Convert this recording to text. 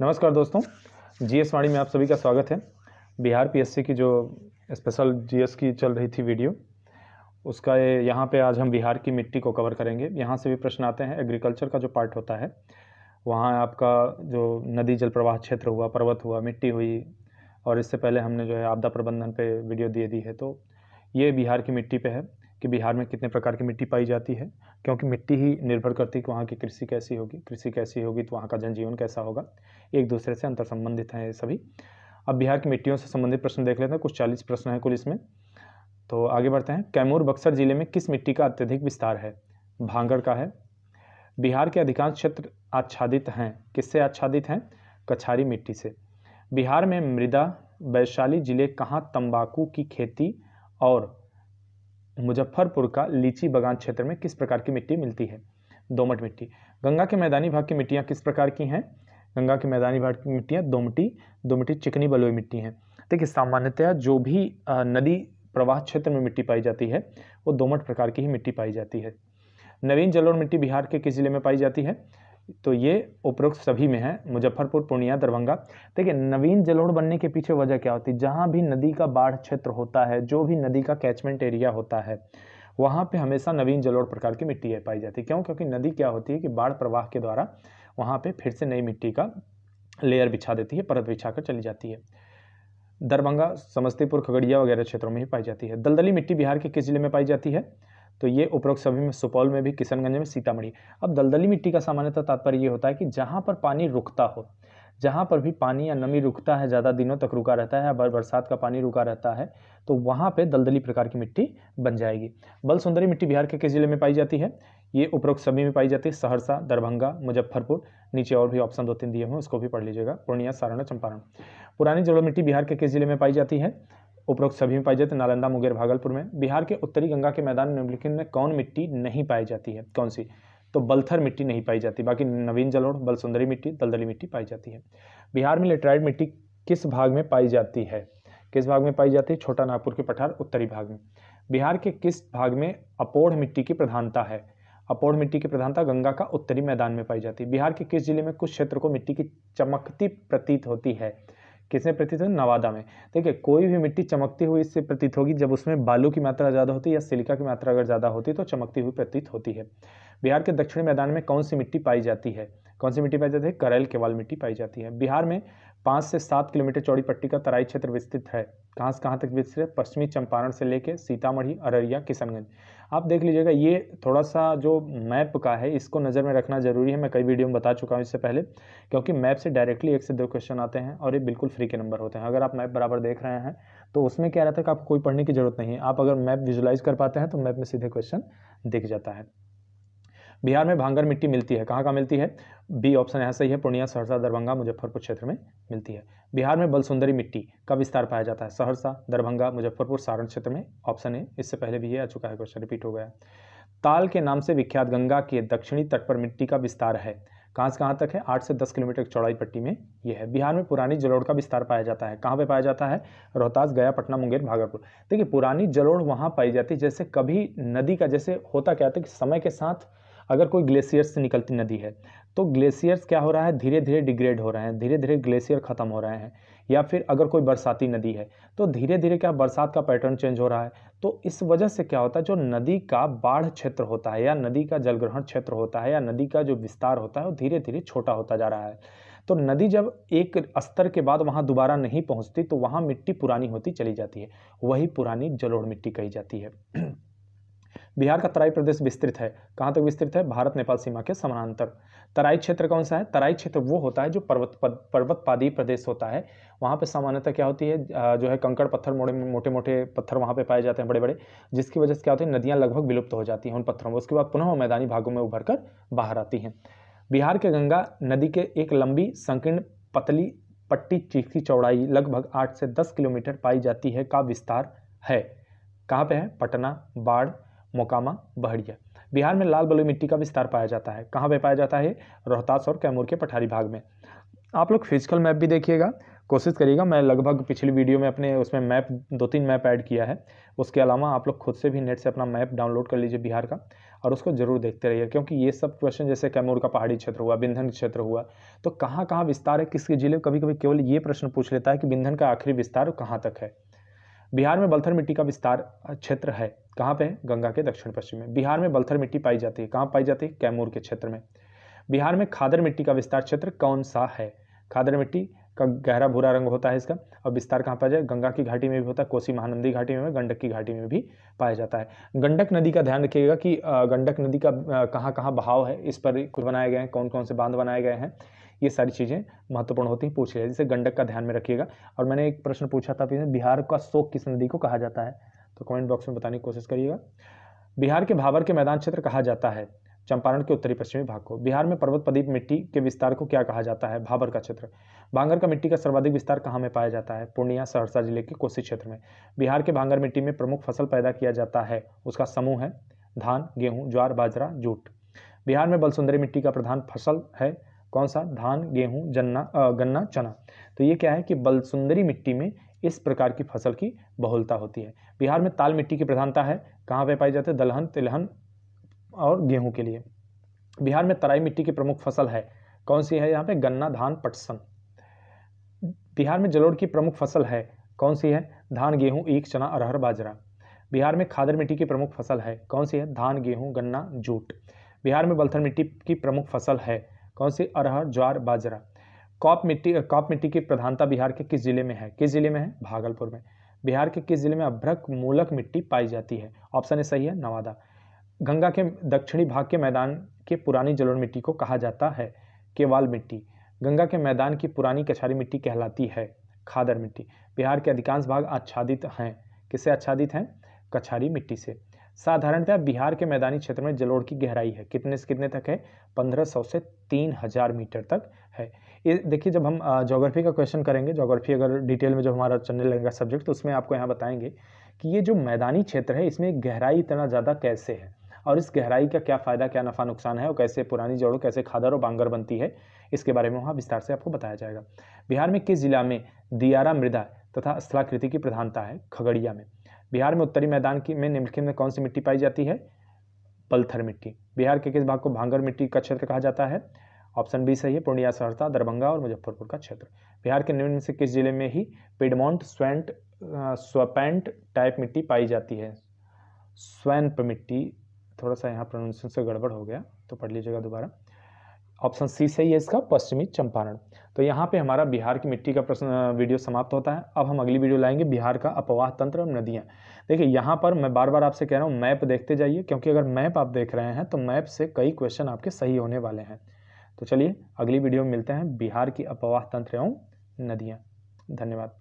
नमस्कार दोस्तों, जीएस वाणी में आप सभी का स्वागत है। बिहार पीएससी की जो स्पेशल जीएस की चल रही थी वीडियो, उसका यहाँ पे आज हम बिहार की मिट्टी को कवर करेंगे। यहाँ से भी प्रश्न आते हैं। एग्रीकल्चर का जो पार्ट होता है वहाँ आपका जो नदी जल प्रवाह क्षेत्र हुआ, पर्वत हुआ, मिट्टी हुई, और इससे पहले हमने जो है आपदा प्रबंधन पे वीडियो दी है। तो ये बिहार की मिट्टी पे है कि बिहार में कितने प्रकार की मिट्टी पाई जाती है, क्योंकि मिट्टी ही निर्भर करती है कि वहाँ की कृषि कैसी होगी। कृषि कैसी होगी तो वहाँ का जनजीवन कैसा होगा, एक दूसरे से अंतर संबंधित हैं ये सभी। अब बिहार की मिट्टियों से संबंधित प्रश्न देख लेते हैं। कुछ 40 प्रश्न हैं कुल इसमें, तो आगे बढ़ते हैं। कैमूर बक्सर जिले में किस मिट्टी का अत्यधिक विस्तार है? भांगड़ का है। बिहार के अधिकांश क्षेत्र आच्छादित हैं, किससे आच्छादित हैं? कछारी मिट्टी से। बिहार में मृदा वैशाली जिले कहाँ तंबाकू की खेती और मुजफ्फरपुर का लीची बगान क्षेत्र में किस प्रकार की मिट्टी मिलती है? दोमट मिट्टी। गंगा के मैदानी भाग की मिट्टियाँ किस प्रकार की हैं? गंगा के मैदानी भाग की मिट्टियाँ दोमटी चिकनी बलुई मिट्टी हैं। देखिए, सामान्यतया जो भी नदी प्रवाह क्षेत्र में मिट्टी पाई जाती है वो दोमट प्रकार की ही मिट्टी पाई जाती है। नवीन जलोढ़ मिट्टी बिहार के किस जिले में पाई जाती है? तो ये उपरोक्त सभी में है, मुजफ्फरपुर, पूर्णिया, दरभंगा। देखिए, नवीन जलोढ़ बनने के पीछे वजह क्या होती है? जहाँ भी नदी का बाढ़ क्षेत्र होता है, जो भी नदी का कैचमेंट एरिया होता है, वहाँ पे हमेशा नवीन जलोढ़ प्रकार की मिट्टी है पाई जाती है। क्यों? क्योंकि नदी क्या होती है कि बाढ़ प्रवाह के द्वारा वहाँ पे फिर से नई मिट्टी का लेयर बिछा देती है, परत बिछा कर चली जाती है। दरभंगा, समस्तीपुर, खगड़िया वगैरह क्षेत्रों में ही पाई जाती है। दलदली मिट्टी बिहार के किस जिले में पाई जाती है? तो ये उपरोक्त सभी में, सुपौल में भी, किशनगंज में, सीतामढ़ी। अब दलदली मिट्टी का सामान्यतः तात्पर्य ये होता है कि जहाँ पर पानी रुकता हो, जहाँ पर भी पानी या नमी रुकता है, ज़्यादा दिनों तक रुका रहता है, बरसात का पानी रुका रहता है, तो वहाँ पे दलदली प्रकार की मिट्टी बन जाएगी। बल सुंदरी मिट्टी बिहार के किस जिले में पाई जाती है? ये उपरोक्त सभी में पाई जाती है। सहरसा, दरभंगा, मुजफ्फरपुर। नीचे और भी ऑप्शन 2-3 दिए हुए, उसको भी पढ़ लीजिएगा। पूर्णिया, सारण, चंपारण। पुरानी जलोढ़ मिट्टी बिहार के किस जिले में पाई जाती है? उपरोक्त सभी में पाई जाती है। नालंदा, मुंगेर, भागलपुर में। बिहार के उत्तरी गंगा के मैदान निम्नलिखित में कौन मिट्टी नहीं पाई जाती है? कौन सी? तो बलथर मिट्टी नहीं पाई जाती, बाकी नवीन जलोढ़, बल सुंदरी मिट्टी, दलदली मिट्टी पाई जाती है। बिहार में लेटराइट मिट्टी किस भाग में पाई जाती है? किस भाग में पाई जाती है? छोटा नागपुर के पठार, उत्तरी भाग में। बिहार के किस भाग में अपोढ़ मिट्टी की प्रधानता है? अपोढ़ मिट्टी की प्रधानता गंगा का उत्तरी मैदान में पाई जाती है। बिहार के किस जिले में कुछ क्षेत्र को मिट्टी की चमकती प्रतीत होती है? किसमें प्रतीत होती है? नवादा में। देखिए, कोई भी मिट्टी चमकती हुई इससे प्रतीत होगी जब उसमें बालू की मात्रा ज़्यादा होती है या सिलिका की मात्रा अगर ज़्यादा होती है तो चमकती हुई प्रतीत होती है। बिहार के दक्षिणी मैदान में कौन सी मिट्टी पाई जाती है? कौन सी मिट्टी पाई जाती है? करैल केवाल मिट्टी पाई जाती है। बिहार में 5 से 7 किलोमीटर चौड़ी पट्टी का तराई क्षेत्र विस्तृत है। कहाँ से कहाँ तक विस्तृत है? पश्चिमी चंपारण से लेकर सीतामढ़ी, अररिया, किशनगंज। आप देख लीजिएगा, ये थोड़ा सा जो मैप का है इसको नज़र में रखना जरूरी है। मैं कई वीडियो में बता चुका हूँ इससे पहले, क्योंकि मैप से डायरेक्टली 1 से 2 क्वेश्चन आते हैं और ये बिल्कुल फ्री के नंबर होते हैं। अगर आप मैप बराबर देख रहे हैं तो उसमें क्या रहता है कि आपको कोई पढ़ने की जरूरत नहीं है। आप अगर मैप विजुलाइज कर पाते हैं तो मैप में सीधे क्वेश्चन दिख जाता है। बिहार में भांगर मिट्टी मिलती है, कहाँ कहाँ मिलती है? बी ऑप्शन यहाँ सही है। पूर्णिया, सहरसा, दरभंगा, मुजफ्फरपुर क्षेत्र में मिलती है। बिहार में बलसुंदरी मिट्टी का विस्तार पाया जाता है? सहरसा, दरभंगा, मुजफ्फरपुर, सारण क्षेत्र में। Option A. इससे पहले भी ये आ चुका है, क्वेश्चन रिपीट हो गया। ताल के नाम से विख्यात गंगा के दक्षिणी तट पर मिट्टी का विस्तार है, कहाँ से कहाँ तक है? 8 से 10 किलोमीटर की चौड़ाई पट्टी में यह है। बिहार में पुरानी जलोढ़ का विस्तार पाया जाता है, कहाँ पे पाया जाता है? रोहतास, गया, पटना, मुंगेर, भागलपुर। देखिए, पुरानी जलोढ़ वहाँ पाई जाती है जैसे कभी नदी का, जैसे होता क्या था कि समय के साथ अगर कोई ग्लेशियर्स से निकलती नदी है तो ग्लेशियर्स क्या हो रहा है? धीरे धीरे डिग्रेड हो रहे हैं, धीरे धीरे ग्लेशियर खत्म हो रहे हैं। या फिर अगर कोई बरसाती नदी है तो धीरे धीरे क्या बरसात का पैटर्न चेंज हो रहा है। तो इस वजह से क्या होता है, जो नदी का बाढ़ क्षेत्र होता है या नदी का जलग्रहण क्षेत्र होता है या नदी का जो विस्तार होता है वो धीरे धीरे छोटा होता जा रहा है। तो नदी जब एक स्तर के बाद वहाँ दोबारा नहीं पहुँचती तो वहाँ मिट्टी पुरानी होती चली जाती है, वही पुरानी जलोढ़ मिट्टी कही जाती है। बिहार का तराई प्रदेश विस्तृत है, कहाँ तक विस्तृत है? भारत नेपाल सीमा के समानांतर। तराई क्षेत्र कौन सा है? तराई क्षेत्र वो होता है जो पर्वतपादी प्रदेश होता है। वहाँ पे सामान्यतः क्या होती है, जो है कंकड़ पत्थर, मोटे मोटे पत्थर वहाँ पे पाए जाते हैं, बड़े बड़े, जिसकी वजह से क्या होती है, नदियाँ लगभग विलुप्त हो जाती हैं उन पत्थरों में। उसके बाद पुनः वो मैदानी भागों में उभर कर बाहर आती हैं। बिहार के गंगा नदी के एक लंबी संकीर्ण पतली पट्टी जिसकी चौड़ाई लगभग 8 से 10 किलोमीटर पाई जाती है का विस्तार है, कहाँ पे है? पटना, बाढ़, मोकामा, बहड़िया। बिहार में लाल बलुई मिट्टी का विस्तार पाया जाता है, कहाँ पे पाया जाता है? रोहतास और कैमूर के पठारी भाग में। आप लोग फिजिकल मैप भी देखिएगा, कोशिश करिएगा। मैं लगभग पिछली वीडियो में अपने उसमें मैप 2-3 मैप ऐड किया है। उसके अलावा आप लोग खुद से भी नेट से अपना मैप डाउनलोड कर लीजिए बिहार का, और उसको जरूर देखते रहिए, क्योंकि ये सब क्वेश्चन जैसे कैमूर का पहाड़ी क्षेत्र हुआ, बिंधन क्षेत्र हुआ, तो कहाँ कहाँ विस्तार है किसके जिले, कभी कभी केवल ये प्रश्न पूछ लेता है कि बिंधन का आखिरी विस्तार कहाँ तक है। बिहार में बलथर मिट्टी का विस्तार क्षेत्र है, कहाँ पे है, गंगा के दक्षिण पश्चिम में। बिहार में बलथर मिट्टी पाई जाती है, कहाँ पाई जाती है, कैमूर के क्षेत्र में। बिहार में खादर मिट्टी का विस्तार क्षेत्र कौन सा है, खादर मिट्टी का गहरा भूरा रंग होता है इसका, और विस्तार कहाँ पाया जाए, गंगा की घाटी में भी होता है, कोसी महानंदी घाटी में, गंडक की घाटी में भी पाया जाता है। गंडक नदी का ध्यान रखिएगा कि गंडक नदी का कहाँ कहाँ बहाव है, इस पर कुछ बनाए गए हैं, कौन कौन से बांध बनाए गए हैं, ये सारी चीज़ें महत्वपूर्ण होती हैं, पूछ लिया। जैसे गंडक का ध्यान में रखिएगा। और मैंने एक प्रश्न पूछा था बिहार का शोक किस नदी को कहा जाता है, तो कमेंट बॉक्स में बताने की कोशिश करिएगा। बिहार के भाबर के मैदान क्षेत्र कहा जाता है चंपारण के उत्तरी पश्चिमी भाग को। बिहार में पर्वत पदीप मिट्टी के विस्तार को क्या कहा जाता है, भाबर का क्षेत्र। भांगर का मिट्टी का सर्वाधिक विस्तार कहाँ में पाया जाता है, पूर्णिया सहरसा जिले के कोसी क्षेत्र में। बिहार के भांगर मिट्टी में प्रमुख फसल पैदा किया जाता है, उसका समूह है धान, गेहूं, ज्वार, बाजरा, जूट। बिहार में बलसुंदरी मिट्टी का प्रधान फसल है कौन सा, धान, गेहूं, गन्ना, चना। तो ये क्या है कि बलसुंदरी मिट्टी में इस प्रकार की फसल की बहुलता होती है। बिहार में ताल मिट्टी की प्रधानता है, कहाँ पे पाई जाती है, दलहन, तिलहन और गेहूं के लिए। बिहार में तराई मिट्टी की प्रमुख फसल है, कौन सी है यहाँ पे, गन्ना, धान, पटसन। बिहार में जलोढ़ की प्रमुख फसल है, कौन सी है, धान, गेहूं, ईख, चना, अरहर, बाजरा। बिहार में खादर मिट्टी की प्रमुख फसल है, कौन सी है, धान, गेहूं, गन्ना, जूट। बिहार में बलथर मिट्टी की प्रमुख फसल है, कौन सी, अरहर, ज्वार, बाजरा। कॉप मिट्टी की प्रधानता बिहार के किस जिले में है, किस जिले में है, भागलपुर में। बिहार के किस जिले में अभ्रक मूलक मिट्टी पाई जाती है, ऑप्शन ए सही है, नवादा। गंगा के दक्षिणी भाग के मैदान के पुरानी जलोढ़ मिट्टी को कहा जाता है, केवाल मिट्टी। गंगा के मैदान की पुरानी कछारी मिट्टी कहलाती है, खादर मिट्टी। बिहार के अधिकांश भाग आच्छादित हैं, किससे आच्छादित हैं, कछारी मिट्टी से। साधारणतः बिहार के मैदानी क्षेत्र में जलोढ़ की गहराई है कितने से कितने तक है, 1500 से 3000 मीटर तक है। ये देखिए, जब हम ज्योग्राफी का क्वेश्चन करेंगे, ज्योग्राफी अगर डिटेल में जब हमारा चलने लगेगा सब्जेक्ट, तो उसमें आपको यहाँ बताएंगे कि ये जो मैदानी क्षेत्र है इसमें गहराई इतना ज़्यादा कैसे है, और इस गहराई का क्या फ़ायदा, क्या नफ़ा नुकसान है, और कैसे पुरानी जड़ों, कैसे खादर और बांगर बनती है, इसके बारे में वहाँ विस्तार से आपको बताया जाएगा। बिहार में किस जिला में दियारा मृदा तथा स्थलाकृति की प्रधानता है, खगड़िया में। बिहार में उत्तरी मैदान की में निम्नलिखित में कौन सी मिट्टी पाई जाती है, पलथर मिट्टी। बिहार के किस भाग को भांगर मिट्टी का क्षेत्र कहा जाता है, ऑप्शन बी सही है, पूर्णिया, सहरसा, दरभंगा और मुजफ्फरपुर का क्षेत्र। बिहार के निम्न में से किस जिले में ही पिडमोंट स्वैम्प टाइप मिट्टी पाई जाती है, स्वैम्प मिट्टी, थोड़ा सा यहाँ प्रोनाउंसिएशन से गड़बड़ हो गया तो पढ़ लीजिएगा दोबारा। ऑप्शन सी सही है इसका, पश्चिमी चंपारण। तो यहाँ पे हमारा बिहार की मिट्टी का प्रश्न वीडियो समाप्त होता है। अब हम अगली वीडियो लाएंगे बिहार का अपवाह तंत्र और नदियाँ। देखिए, यहाँ पर मैं बार बार आपसे कह रहा हूँ मैप देखते जाइए, क्योंकि अगर मैप आप देख रहे हैं तो मैप से कई क्वेश्चन आपके सही होने वाले हैं। तो चलिए अगली वीडियो में मिलते हैं, बिहार की अपवाह तंत्र एवं नदियाँ। धन्यवाद।